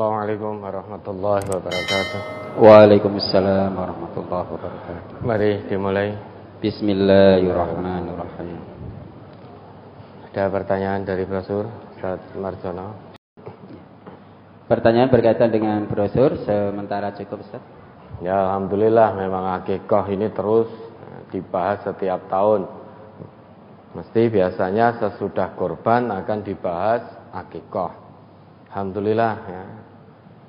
Assalamualaikum warahmatullahi wabarakatuh. Waalaikumsalam warahmatullahi wabarakatuh. Mari dimulai. Bismillahirrahmanirrahim. Ada pertanyaan dari brosur Ustaz Marjono? Pertanyaan berkaitan dengan brosur sementara cukup, Ustaz? Ya, alhamdulillah memang akikah ini terus dibahas setiap tahun. Mesti biasanya sesudah kurban akan dibahas akikah. Alhamdulillah ya.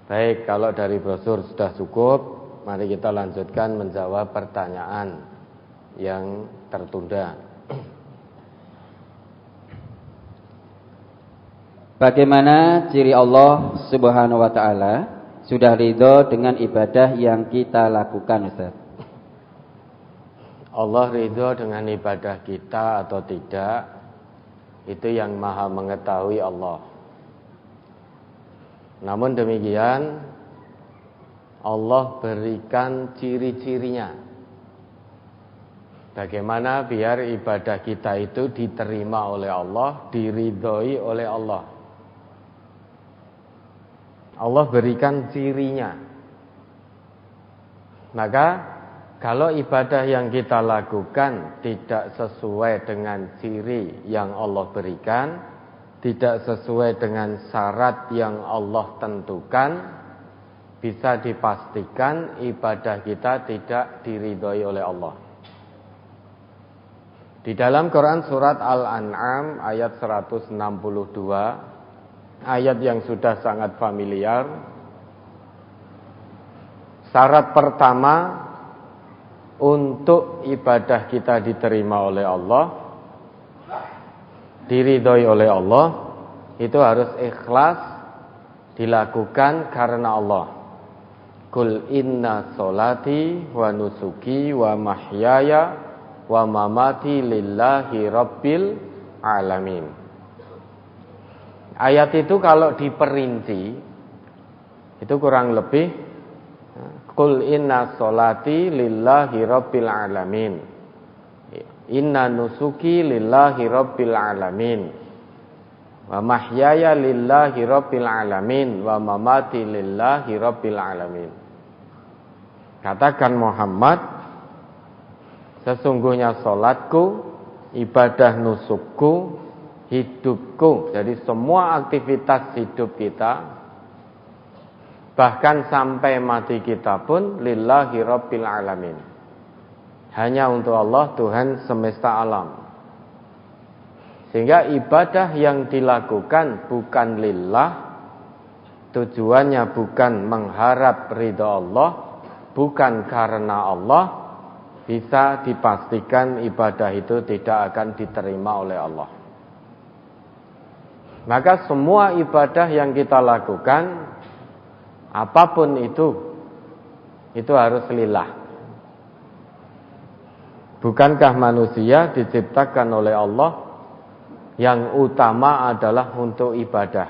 Baik, kalau dari brosur sudah cukup, mari kita lanjutkan menjawab pertanyaan yang tertunda. Bagaimana ciri Allah Subhanahu wa taala sudah ridho dengan ibadah yang kita lakukan, Ustaz? Allah ridho dengan ibadah kita atau tidak, itu yang Maha mengetahui Allah. Namun demikian, Allah berikan ciri-cirinya. Bagaimana biar ibadah kita itu diterima oleh Allah, diridhoi oleh Allah. Allah berikan cirinya. Maka kalau ibadah yang kita lakukan tidak sesuai dengan ciri yang Allah berikan, tidak sesuai dengan syarat yang Allah tentukan, bisa dipastikan ibadah kita tidak diridhoi oleh Allah. Di dalam Quran surat Al-An'am ayat 162, ayat yang sudah sangat familiar. Syarat pertama untuk ibadah kita diterima oleh Allah, diridhoi oleh Allah, itu harus ikhlas, dilakukan karena Allah. Qul inna sholati wa nusuki wa mahyaya wa mamati lillahi rabbil alamin. Ayat itu kalau diperinci itu kurang lebih Qul inna sholati lillahi rabbil alamin, inna nusuki lillahi rabbil alamin, wa mahyaya lillahi rabbil alamin, wa mamati lillahi rabbil alamin. Katakan Muhammad, sesungguhnya salatku, ibadah nusukku, hidupku, jadi semua aktivitas hidup kita, bahkan sampai mati kita pun lillahi rabbil alamin, hanya untuk Allah, Tuhan semesta alam. Sehingga ibadah yang dilakukan bukan lillah, tujuannya bukan mengharap ridha Allah, bukan karena Allah, bisa dipastikan ibadah itu tidak akan diterima oleh Allah. Maka semua ibadah yang kita lakukan, apapun itu harus lillah. Bukankah manusia diciptakan oleh Allah yang utama adalah untuk ibadah?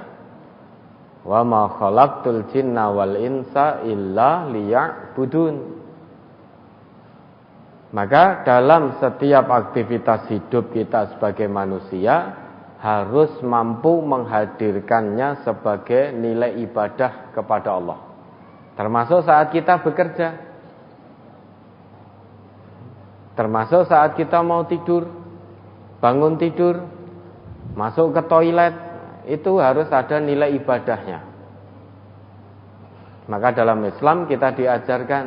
Wa ma khalaqtul jinna wal insa illa liya'budun. Maka dalam setiap aktivitas hidup kita sebagai manusia harus mampu menghadirkannya sebagai nilai ibadah kepada Allah. Termasuk saat kita bekerja, termasuk saat kita mau tidur, bangun tidur, masuk ke toilet, itu harus ada nilai ibadahnya. Maka dalam Islam kita diajarkan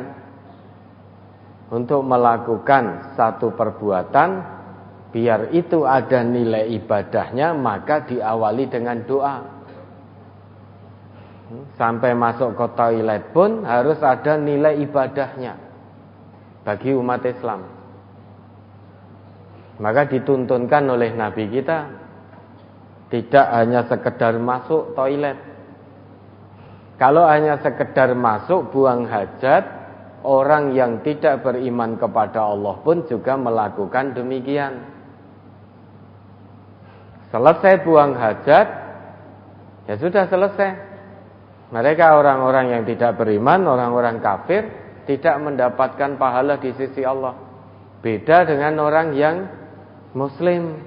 untuk melakukan satu perbuatan, biar itu ada nilai ibadahnya, maka diawali dengan doa. Sampai masuk ke toilet pun harus ada nilai ibadahnya bagi umat Islam. Maka dituntunkan oleh Nabi kita tidak hanya sekedar masuk toilet. Kalau hanya sekedar masuk buang hajat, orang yang tidak beriman kepada Allah pun juga melakukan demikian. Selesai buang hajat, ya sudah selesai. Mereka orang-orang yang tidak beriman, orang-orang kafir, tidak mendapatkan pahala di sisi Allah. Beda dengan orang yang Muslim,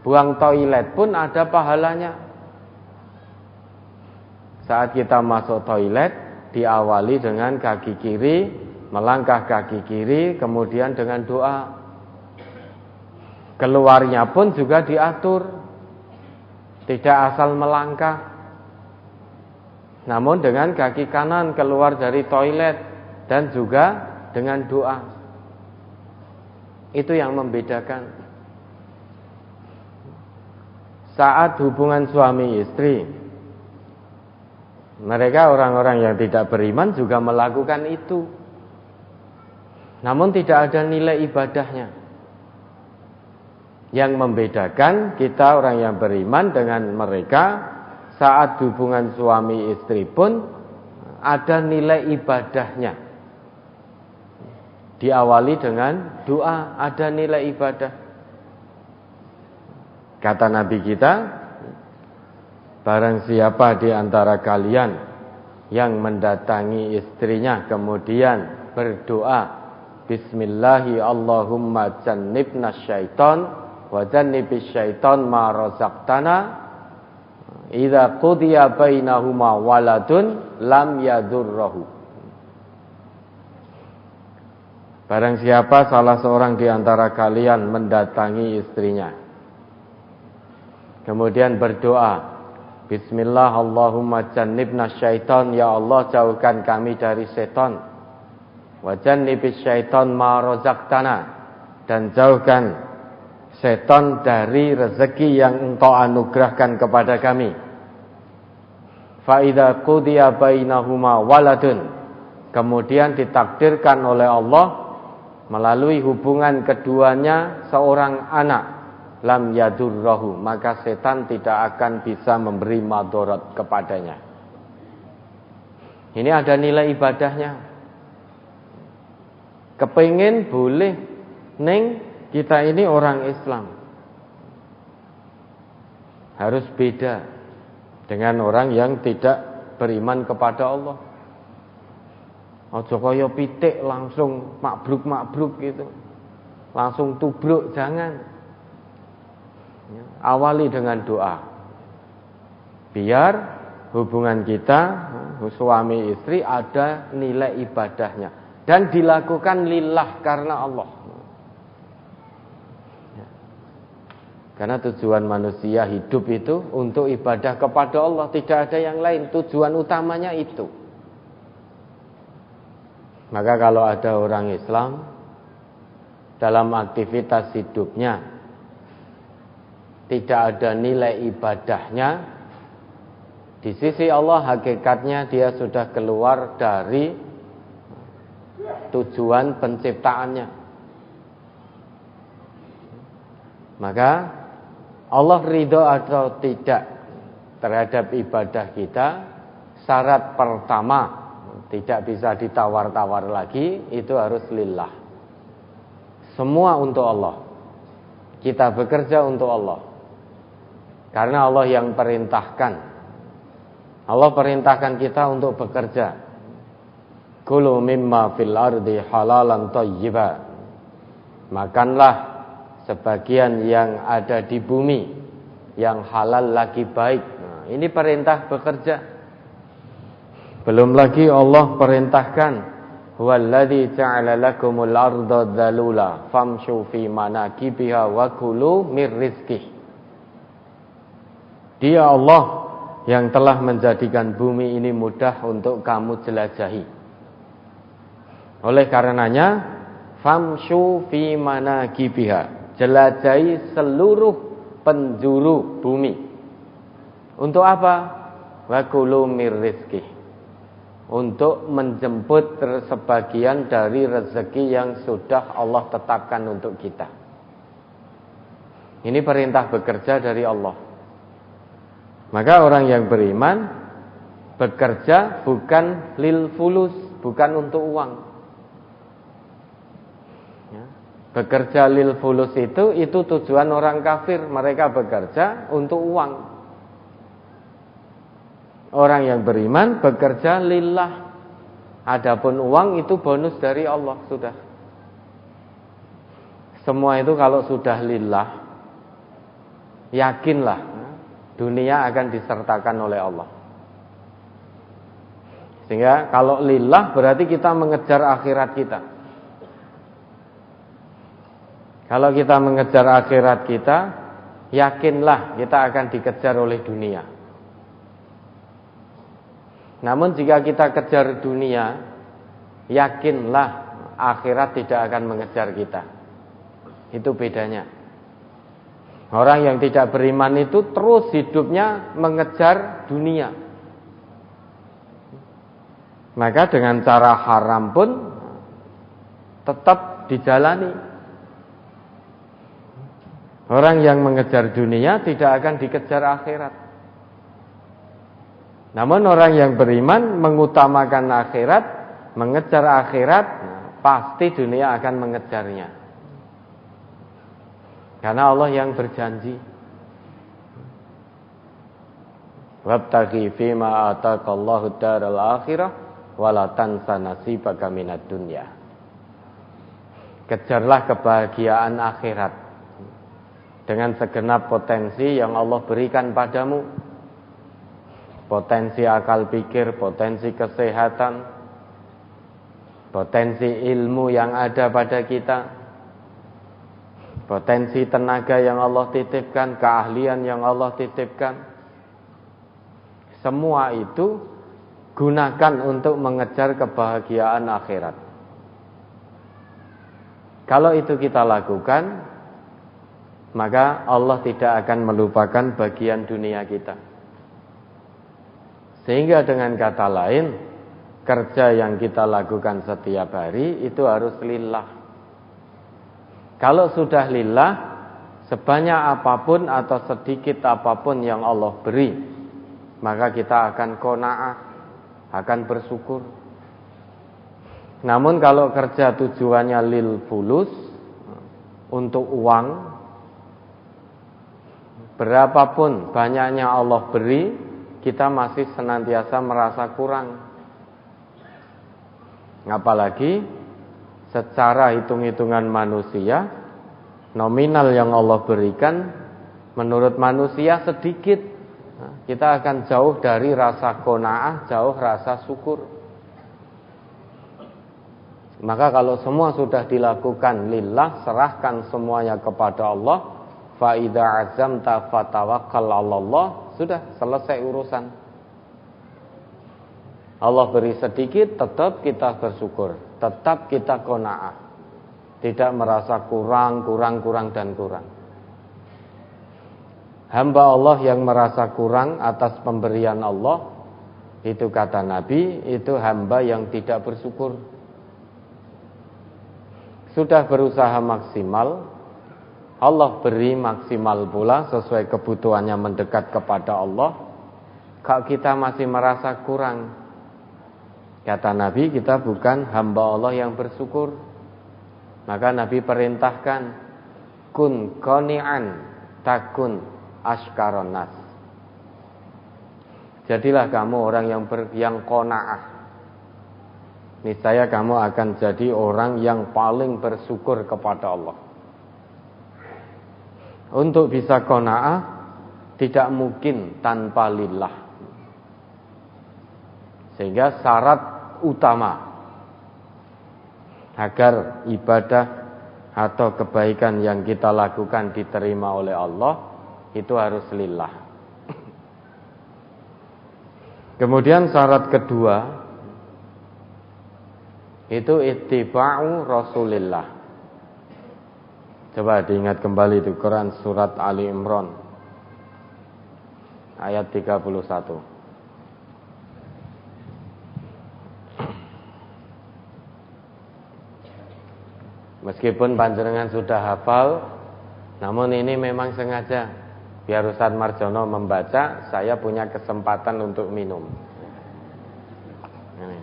buang toilet pun ada pahalanya. Saat kita masuk toilet, diawali dengan kaki kiri, melangkah kaki kiri, kemudian dengan doa. Keluarnya pun juga diatur, tidak asal melangkah, namun dengan kaki kanan keluar dari toilet dan juga dengan doa. Itu yang membedakan. Saat hubungan suami istri, mereka orang-orang yang tidak beriman juga melakukan itu, namun tidak ada nilai ibadahnya. Yang membedakan kita orang yang beriman dengan mereka, saat hubungan suami istri pun ada nilai ibadahnya. Diawali dengan doa, ada nilai ibadah. Kata Nabi kita, barang siapa di antara kalian yang mendatangi istrinya kemudian berdoa, Bismillahi Allahumma jannibna syaiton wa jannibis syaiton ma razaqtana, idza qudiya bainahuma waladun lam yadurruhu. Barang siapa salah seorang di antara kalian mendatangi istrinya, kemudian berdoa, Bismillah Allahumma jannibna syaiton, ya Allah jauhkan kami dari setan, wa jannibis syaiton ma razaqtana, dan jauhkan setan dari rezeki yang Engkau anugerahkan kepada kami. Fa idza qudiya bainahuma waladun, kemudian ditakdirkan oleh Allah melalui hubungan keduanya seorang anak, lam yadurruhu, maka setan tidak akan bisa memberi madarat kepadanya. Ini ada nilai ibadahnya. Kepengin boleh, neng kita ini orang Islam, harus beda dengan orang yang tidak beriman kepada Allah. Ojo kaya pitik langsung mabruk-mabruk gitu, langsung tubruk, jangan. Awali dengan doa, biar hubungan kita suami istri ada nilai ibadahnya dan dilakukan lillah, karena Allah. Karena tujuan manusia hidup itu untuk ibadah kepada Allah, tidak ada yang lain. Tujuan utamanya itu. Maka kalau ada orang Islam dalam aktivitas hidupnya tidak ada nilai ibadahnya, di sisi Allah hakikatnya dia sudah keluar dari tujuan penciptaannya. Maka Allah ridho atau tidak terhadap ibadah kita, syarat pertama tidak bisa ditawar-tawar lagi, itu harus lillah. Semua untuk Allah. Kita bekerja untuk Allah, karena Allah yang perintahkan. Allah perintahkan kita untuk bekerja. Kulu mimma fil ardi halalan thayyiba, makanlah sebagian yang ada di bumi yang halal lagi baik. Nah, ini perintah bekerja. Belum lagi Allah perintahkan, huwallazi ja'ala lakumul arda dzalula famshu fi manakibiha wa kulu mir rizqih. Dia Allah yang telah menjadikan bumi ini mudah untuk kamu jelajahi. Oleh karenanya, famshu fi manakibiha, jelajahi seluruh penjuru bumi. Untuk apa? Wa kulu mir rizqih, untuk menjemput sebagian dari rezeki yang sudah Allah tetapkan untuk kita. Ini perintah bekerja dari Allah. Maka orang yang beriman bekerja bukan lil fulus, bukan untuk uang. Bekerja lil fulus itu tujuan orang kafir. Mereka bekerja untuk uang. Orang yang beriman bekerja lillah. Adapun uang itu bonus dari Allah, sudah. Semua itu kalau sudah lillah, yakinlah dunia akan disertakan oleh Allah. Sehingga kalau lillah berarti kita mengejar akhirat kita. Kalau kita mengejar akhirat kita, yakinlah kita akan dikejar oleh dunia. Namun jika kita kejar dunia, yakinlah akhirat tidak akan mengejar kita. Itu bedanya. Orang yang tidak beriman itu terus hidupnya mengejar dunia. Maka dengan cara haram pun tetap dijalani. Orang yang mengejar dunia tidak akan dikejar akhirat. Namun orang yang beriman mengutamakan akhirat, mengejar akhirat, pasti dunia akan mengejarnya. Karena Allah yang berjanji, wabtaghi fima ataqallahu daral akhirah wala tansa nasibaka minad dunya. Kejarlah kebahagiaan akhirat dengan segenap potensi yang Allah berikan padamu. Potensi akal pikir, potensi kesehatan, potensi ilmu yang ada pada kita, potensi tenaga yang Allah titipkan, keahlian yang Allah titipkan. Semua itu gunakan untuk mengejar kebahagiaan akhirat. Kalau itu kita lakukan, maka Allah tidak akan melupakan bagian dunia kita. Sehingga dengan kata lain, kerja yang kita lakukan setiap hari itu harus lillah. Kalau sudah lillah, sebanyak apapun atau sedikit apapun yang Allah beri, maka kita akan qanaah, akan bersyukur. Namun kalau kerja tujuannya lil fulus, untuk uang, berapapun banyaknya Allah beri, kita masih senantiasa merasa kurang. Apalagi secara hitung-hitungan manusia, nominal yang Allah berikan menurut manusia sedikit. Kita akan jauh dari rasa qanaah, jauh rasa syukur. Maka kalau semua sudah dilakukan lillah, serahkan semuanya kepada Allah, fa idza azamta fatawakkal 'alallah, sudah selesai urusan. Allah beri sedikit, tetap kita bersyukur, tetap kita qanaah. Tidak merasa kurang dan kurang. Hamba Allah yang merasa kurang atas pemberian Allah, itu kata Nabi, itu hamba yang tidak bersyukur. Sudah berusaha maksimal, Allah beri maksimal pula sesuai kebutuhannya mendekat kepada Allah. Kalau kita masih merasa kurang, kata Nabi, kita bukan hamba Allah yang bersyukur. Maka Nabi perintahkan, kun qani'an takun ashkaron nas. Jadilah kamu orang yang qanaah. Niscaya kamu akan jadi orang yang paling bersyukur kepada Allah. Untuk bisa qanaah tidak mungkin tanpa lillah. Sehingga syarat utama agar ibadah atau kebaikan yang kita lakukan diterima oleh Allah itu harus lillah. Kemudian syarat kedua itu ittiba'u Rasulillah. Coba diingat kembali di Quran surat Ali Imran ayat 31. Meskipun panjenengan sudah hafal, namun ini memang sengaja biar Ustaz Marjono membaca, saya punya kesempatan untuk minum. Ini.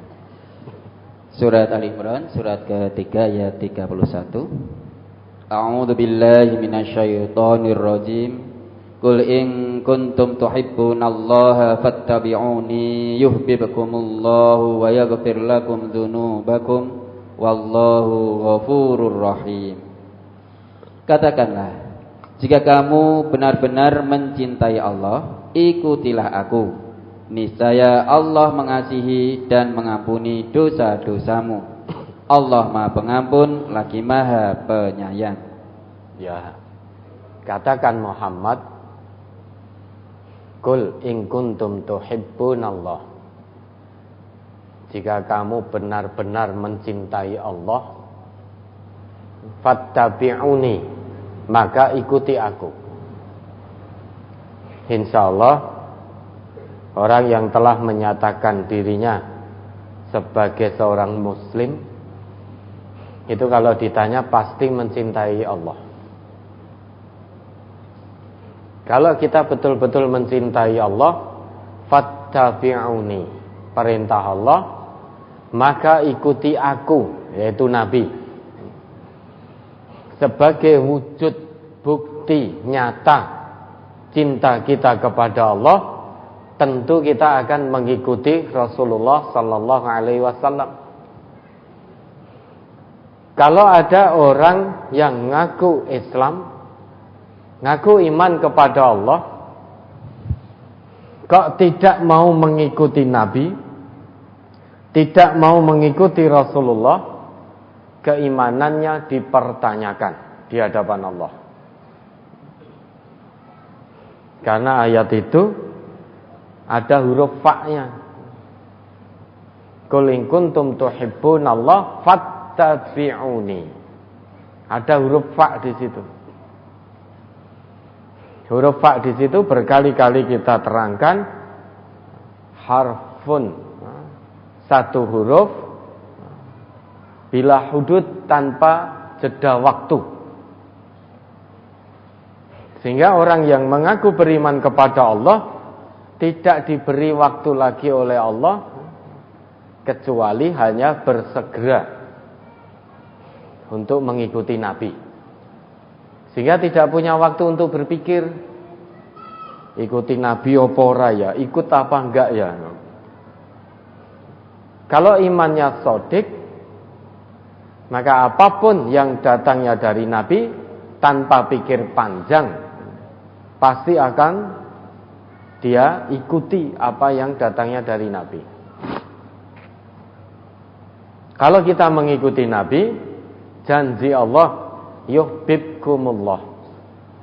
Surat Ali Imran surat ketiga ayat 31. A'udzu billahi minasyaitonir rajim. Qul in kuntum tuhibbunallaha fattabi'uni yuhibbukumullahu wa yaghfir lakum dzunubakum wallahu ghafurur rahim. Katakanlah, jika kamu benar-benar mencintai Allah, ikutilah aku, niscaya Allah mengasihi dan mengampuni dosa-dosamu. Allah Maha Pengampun lagi Maha Penyayang. Ya, katakan Muhammad, Qul in kuntum tuhibbunallah. Jika kamu benar-benar mencintai Allah, fattabi'uni, maka ikuti aku. Insyaallah orang yang telah menyatakan dirinya sebagai seorang muslim itu kalau ditanya pasti mencintai Allah. Kalau kita betul-betul mencintai Allah, fattabi'uni, perintah Allah, maka ikuti aku, yaitu Nabi. Sebagai wujud bukti nyata cinta kita kepada Allah, tentu kita akan mengikuti Rasulullah sallallahu alaihi wasallam. Kalau ada orang yang ngaku Islam, ngaku iman kepada Allah, kok tidak mau mengikuti Nabi, tidak mau mengikuti Rasulullah, keimanannya dipertanyakan di hadapan Allah. Karena ayat itu ada huruf fa-nya. Qul in kuntum tuhibbunallah fattabi'uni. Ada huruf fa di situ. Huruf fa di situ berkali-kali kita terangkan, harfun, satu huruf bila hudud, tanpa jeda waktu. Sehingga orang yang mengaku beriman kepada Allah tidak diberi waktu lagi oleh Allah kecuali hanya bersegera untuk mengikuti Nabi. Sehingga tidak punya waktu untuk berpikir, ikuti Nabi apa ora ya, ikut apa enggak ya. Kalau imannya shadiq, maka apapun yang datangnya dari Nabi tanpa pikir panjang pasti akan dia ikuti apa yang datangnya dari Nabi. Kalau kita mengikuti Nabi, janji Allah, yuhibbukumullah,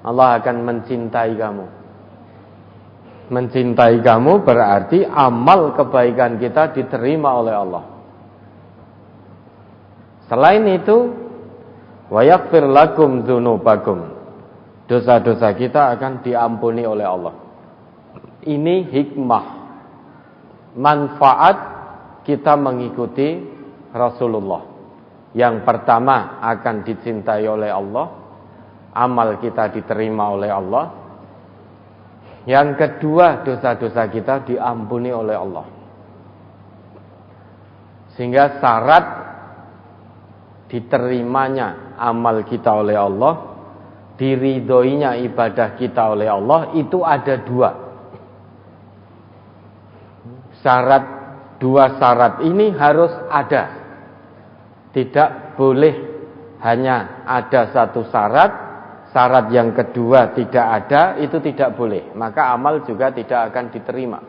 Allah akan mencintai kamu. Mencintai kamu berarti amal kebaikan kita diterima oleh Allah. Selain itu, wa yaghfir lakum dzunubakum, dosa-dosa kita akan diampuni oleh Allah. Ini hikmah, manfaat kita mengikuti Rasulullah. Yang pertama akan dicintai oleh Allah, amal kita diterima oleh Allah. Yang kedua, dosa-dosa kita diampuni oleh Allah. Sehingga syarat diterimanya amal kita oleh Allah, diridhoinya ibadah kita oleh Allah, itu ada dua. Dua syarat ini harus ada. Tidak boleh hanya ada satu syarat yang kedua tidak ada, itu tidak boleh. Maka amal juga tidak akan diterima.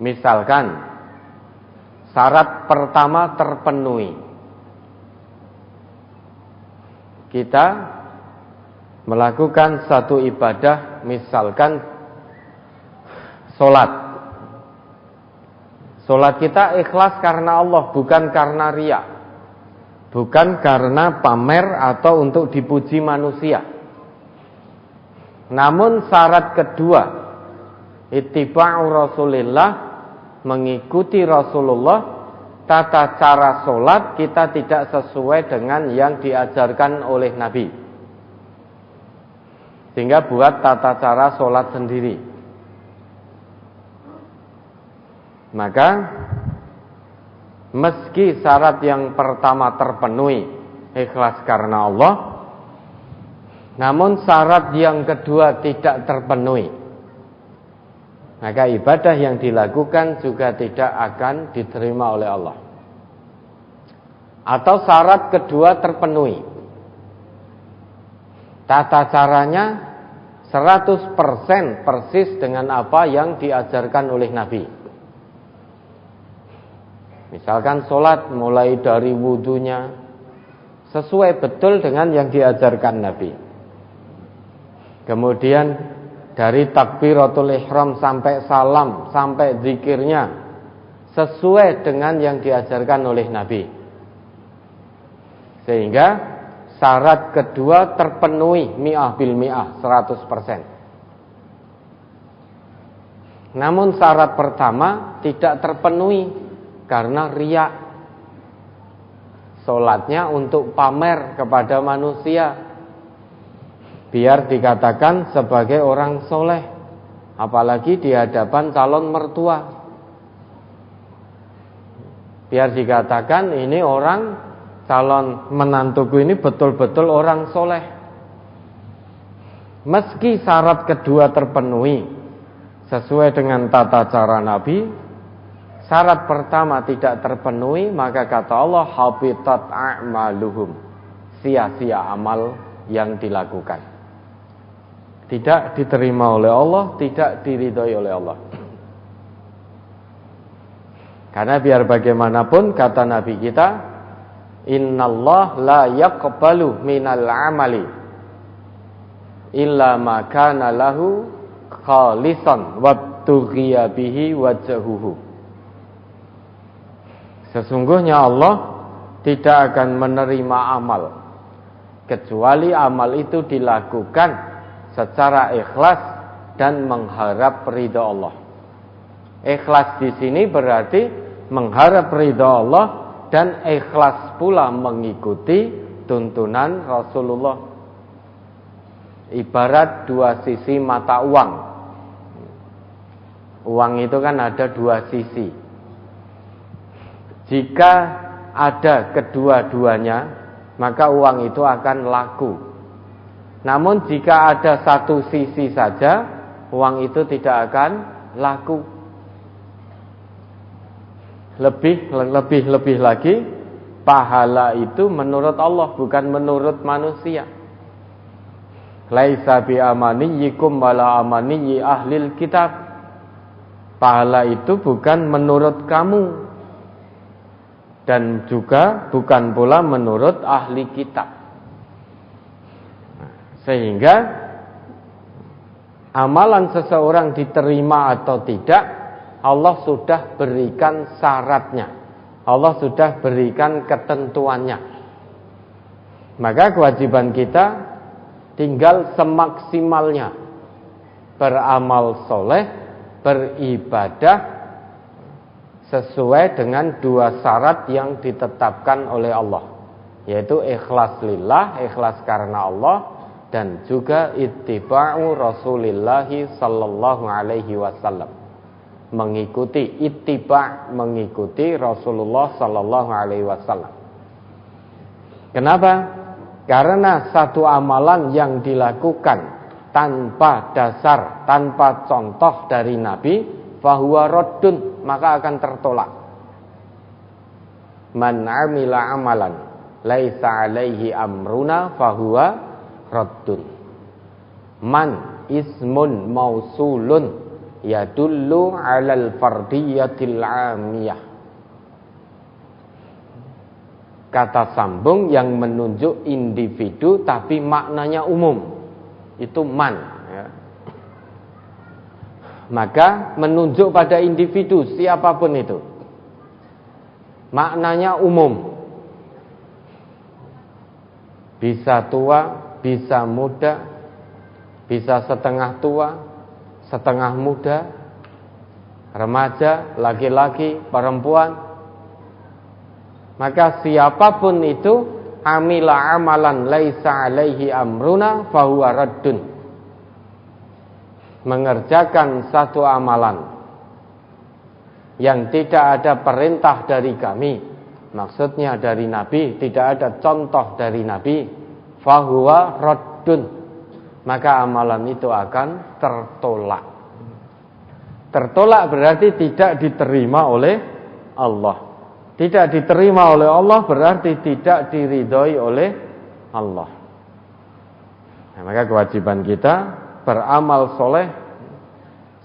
Misalkan syarat pertama terpenuhi, kita melakukan satu ibadah, misalkan sholat. Sholat kita ikhlas karena Allah, bukan karena riya, bukan karena pamer atau untuk dipuji manusia. Namun syarat kedua, ittiba'u Rasulillah, mengikuti Rasulullah, tata cara sholat kita tidak sesuai dengan yang diajarkan oleh Nabi, sehingga buat tata cara sholat sendiri. Maka meski syarat yang pertama terpenuhi, ikhlas karena Allah, namun syarat yang kedua tidak terpenuhi, maka ibadah yang dilakukan juga tidak akan diterima oleh Allah. Atau syarat kedua terpenuhi, tata caranya 100% persis dengan apa yang diajarkan oleh Nabi. Misalkan sholat mulai dari wudunya sesuai betul dengan yang diajarkan Nabi. Kemudian dari takbiratul ihram sampai salam, sampai zikirnya sesuai dengan yang diajarkan oleh Nabi. Sehingga syarat kedua terpenuhi mi'ah bil mi'ah 100%. Namun syarat pertama tidak terpenuhi karena riya. Salatnya untuk pamer kepada manusia, biar dikatakan sebagai orang soleh, apalagi di hadapan calon mertua. Biar dikatakan ini orang calon menantuku ini betul-betul orang soleh. Meski syarat kedua terpenuhi sesuai dengan tata cara Nabi, syarat pertama tidak terpenuhi, maka kata Allah, habitat a'maluhum, sia-sia amal yang dilakukan. Tidak diterima oleh Allah, tidak diridhoi oleh Allah. Karena biar bagaimanapun kata Nabi kita, innallah la yaqbalu minal amali illa ma kana lahu khalisan wabtughiya bihi wajhuhu. Sesungguhnya Allah tidak akan menerima amal kecuali amal itu dilakukan secara ikhlas dan mengharap ridha Allah. Ikhlas di sini berarti mengharap ridha Allah dan ikhlas pula mengikuti tuntunan Rasulullah. Ibarat dua sisi mata uang. Uang itu kan ada dua sisi. Jika ada kedua-duanya, maka uang itu akan laku. Namun jika ada satu sisi saja, uang itu tidak akan laku. Lebih lagi, pahala itu menurut Allah, bukan menurut manusia. Laisa bi amaniyikum wala amaniyi ahlil kitab. Pahala itu bukan menurut kamu dan juga bukan pula menurut ahli kitab. Sehingga amalan seseorang diterima atau tidak, Allah sudah berikan syaratnya, Allah sudah berikan ketentuannya. Maka kewajiban kita tinggal semaksimalnya beramal soleh, beribadah sesuai dengan dua syarat yang ditetapkan oleh Allah, yaitu ikhlas lillah, ikhlas karena Allah, dan juga ittiba'u Rasulillahi sallallahu alaihi wasallam, mengikuti ittiba', mengikuti Rasulullah sallallahu alaihi wasallam. Kenapa? Karena satu amalan yang dilakukan tanpa dasar, tanpa contoh dari Nabi, fahuwa raddun, maka akan tertolak. Man amila amalan laisa alaihi amruna fahuwa raddun. Man ismun mausulun yadullu alal fardiyatil amiyah. Kata sambung yang menunjuk individu tapi maknanya umum, itu man, ya. Maka menunjuk pada individu siapapun itu, maknanya umum. Bisa tua, bisa muda, bisa setengah tua, setengah muda, remaja, laki-laki, perempuan. Maka siapapun itu, amila amalan laisa alaihi amruna fahuwa raddun, mengerjakan satu amalan yang tidak ada perintah dari kami, maksudnya dari Nabi, tidak ada contoh dari Nabi, fahuwa raddun, maka amalan itu akan tertolak. Tertolak berarti tidak diterima oleh Allah. Tidak diterima oleh Allah berarti tidak diridhoi oleh Allah. Nah, maka kewajiban kita beramal soleh,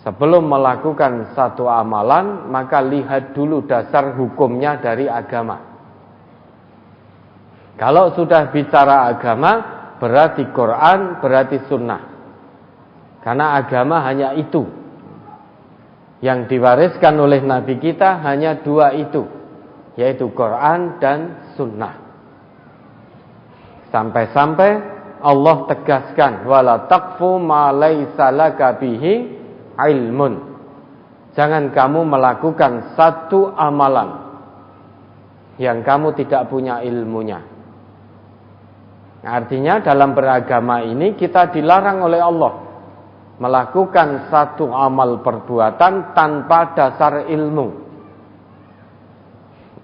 sebelum melakukan satu amalan, maka lihat dulu dasar hukumnya dari agama. Kalau sudah bicara agama, berarti Quran, berarti sunnah. Karena agama hanya itu. Yang diwariskan oleh Nabi kita hanya dua itu, yaitu Quran dan sunnah. Sampai-sampai Allah tegaskan, wala taqfu ma laisa laka bihi ilmun. Jangan kamu melakukan satu amalan yang kamu tidak punya ilmunya. Artinya dalam beragama ini kita dilarang oleh Allah melakukan satu amal perbuatan tanpa dasar ilmu.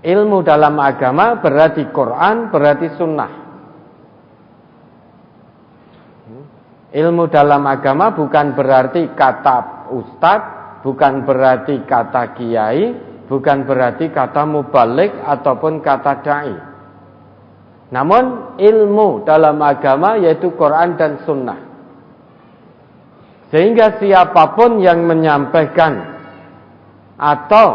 Ilmu dalam agama berarti Quran, berarti sunnah. Ilmu dalam agama bukan berarti kata ustadz, bukan berarti kata kiai, bukan berarti kata mubalik ataupun kata dai. Namun ilmu dalam agama yaitu Quran dan sunnah. Sehingga siapapun yang menyampaikan atau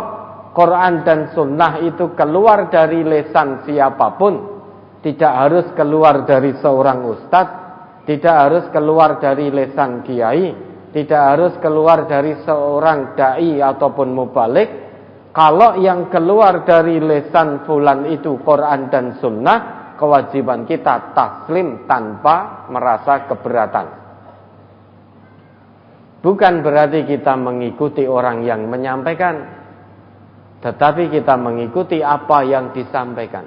Quran dan sunnah itu keluar dari lisan siapapun, tidak harus keluar dari seorang ustadz, tidak harus keluar dari lisan kiai, tidak harus keluar dari seorang dai ataupun mubalik. Kalau yang keluar dari lisan fulan itu Quran dan sunnah, kewajiban kita taslim tanpa merasa keberatan. Bukan berarti kita mengikuti orang yang menyampaikan, tetapi kita mengikuti apa yang disampaikan.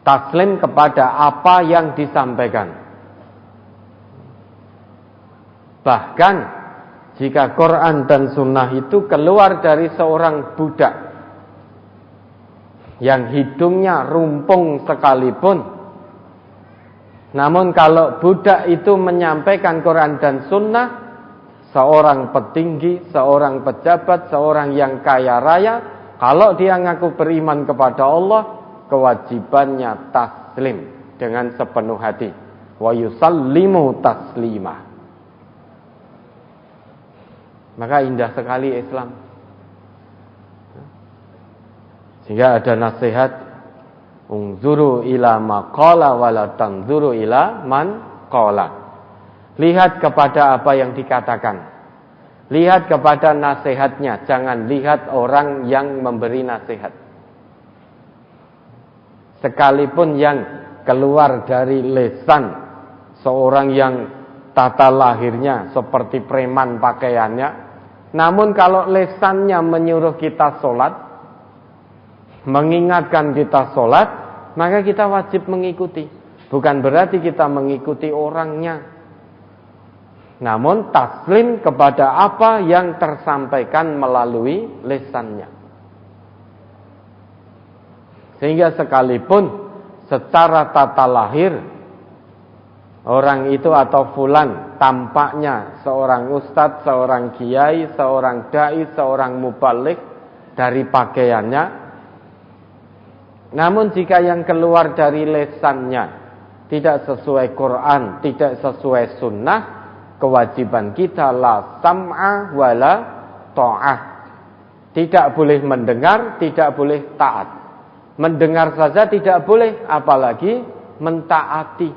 Taslim kepada apa yang disampaikan. Bahkan jika Quran dan sunnah itu keluar dari seorang budak yang hidungnya rumpung sekalipun, namun kalau budak itu menyampaikan Quran dan sunnah, seorang petinggi, seorang pejabat, seorang yang kaya raya, kalau dia ngaku beriman kepada Allah, kewajibannya taslim dengan sepenuh hati. Wa yusallimu taslima. Maka indah sekali Islam. Sehingga ada nasihat, unzuru ila ma qala wa la tanzuru ila man qala. Lihat kepada apa yang dikatakan. Lihat kepada nasihatnya, jangan lihat orang yang memberi nasihat. Sekalipun yang keluar dari lisan seorang yang tata lahirnya seperti preman pakaiannya, namun kalau lisannya menyuruh kita sholat, mengingatkan kita sholat, maka kita wajib mengikuti. Bukan berarti kita mengikuti orangnya, namun taslim kepada apa yang tersampaikan melalui lisannya. Sehingga sekalipun secara tata lahir orang itu atau fulan tampaknya seorang ustadz, seorang kiai, seorang dai, seorang mubalik dari pakaiannya, namun jika yang keluar dari lisannya tidak sesuai Quran, tidak sesuai sunnah, kewajiban kita la sam'a wala ta'ah. Tidak boleh mendengar, tidak boleh taat. Mendengar saja tidak boleh, apalagi mentaati.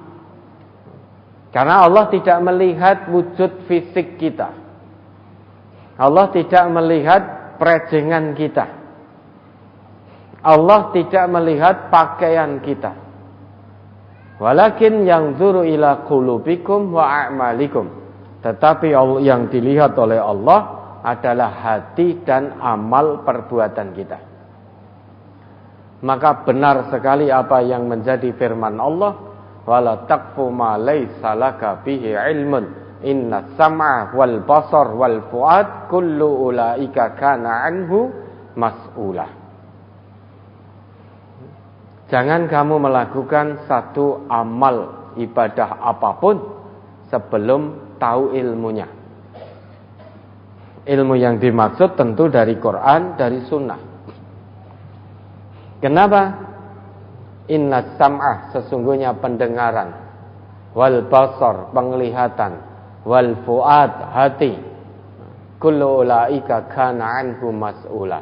Karena Allah tidak melihat wujud fisik kita. Allah tidak melihat prejengan kita. Allah tidak melihat pakaian kita. Walakin yanzuru ila qulubikum wa a'malikum. Tetapi yang dilihat oleh Allah adalah hati dan amal perbuatan kita. Maka benar sekali apa yang menjadi firman Allah, wala taqfu ma laysa laka bihi ilmun inna sam'a wal basar wal fuad kullu ulaika kana anhu mas'ula. Jangan kamu melakukan satu amal ibadah apapun sebelum tahu ilmunya. Ilmu yang dimaksud tentu dari Quran, dari sunnah. Kenapa? Inna sam'ah, sesungguhnya pendengaran, wal basar, penglihatan, wal fuad, hati. Kullu ulaika kana anhu mas'ula.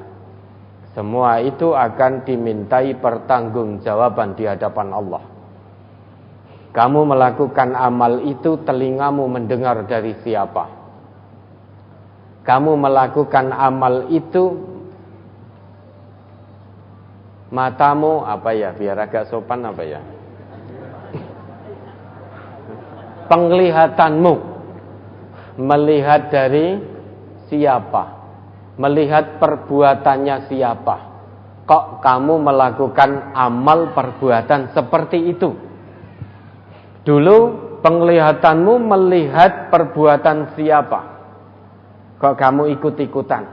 Semua itu akan dimintai pertanggungjawaban di hadapan Allah. Kamu melakukan amal itu, telingamu mendengar dari siapa? Kamu melakukan amal itu, matamu apa ya, biar agak sopan apa ya? Penglihatanmu melihat dari siapa? Melihat perbuatannya siapa? Kok kamu melakukan amal perbuatan seperti itu? Dulu penglihatanmu melihat perbuatan siapa? Kok kamu ikut-ikutan?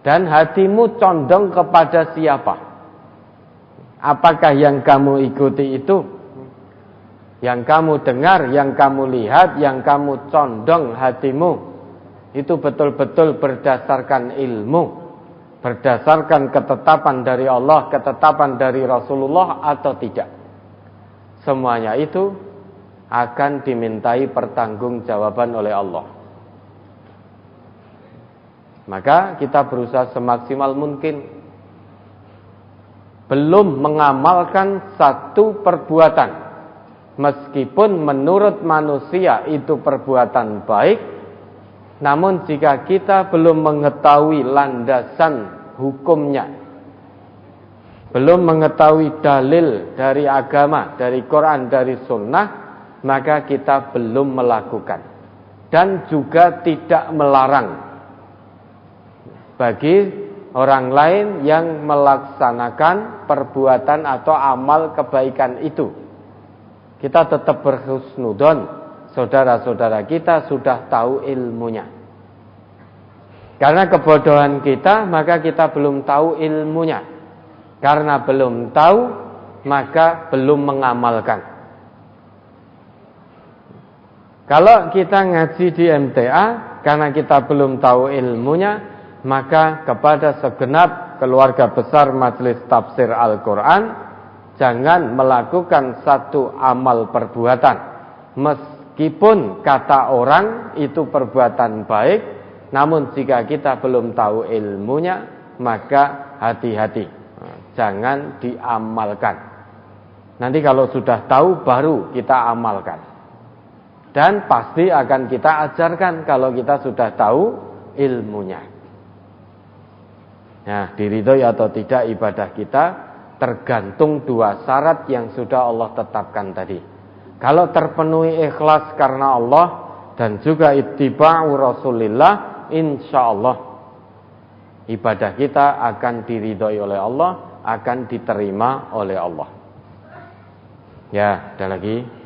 Dan hatimu condong kepada siapa? Apakah yang kamu ikuti itu? Yang kamu dengar, yang kamu lihat, yang kamu condong hatimu, itu betul-betul berdasarkan ilmu, berdasarkan ketetapan dari Allah, ketetapan dari Rasulullah atau tidak? Semuanya itu akan dimintai pertanggungjawaban oleh Allah. Maka kita berusaha semaksimal mungkin belum mengamalkan satu perbuatan, meskipun menurut manusia itu perbuatan baik, namun jika kita belum mengetahui landasan hukumnya, belum mengetahui dalil dari agama, dari Quran, dari sunnah, maka kita belum melakukan. Dan juga tidak melarang bagi orang lain yang melaksanakan perbuatan atau amal kebaikan itu. Kita tetap berhusnudon, saudara-saudara kita sudah tahu ilmunya. Karena kebodohan kita, maka kita belum tahu ilmunya. Karena belum tahu, maka belum mengamalkan. Kalau kita ngaji di MTA, karena kita belum tahu ilmunya, maka kepada segenap keluarga besar Majelis Tafsir Al-Quran, jangan melakukan satu amal perbuatan, meskipun kata orang itu perbuatan baik, namun jika kita belum tahu ilmunya, maka hati-hati, jangan diamalkan. Nanti kalau sudah tahu baru kita amalkan. Dan pasti akan kita ajarkan kalau kita sudah tahu ilmunya. Nah, diridhoi atau tidak ibadah kita tergantung dua syarat yang sudah Allah tetapkan tadi. Kalau terpenuhi ikhlas karena Allah dan juga ittiba'u Rasulillah, insyaallah ibadah kita akan diridhoi oleh Allah, akan diterima oleh Allah. Ya, ada lagi.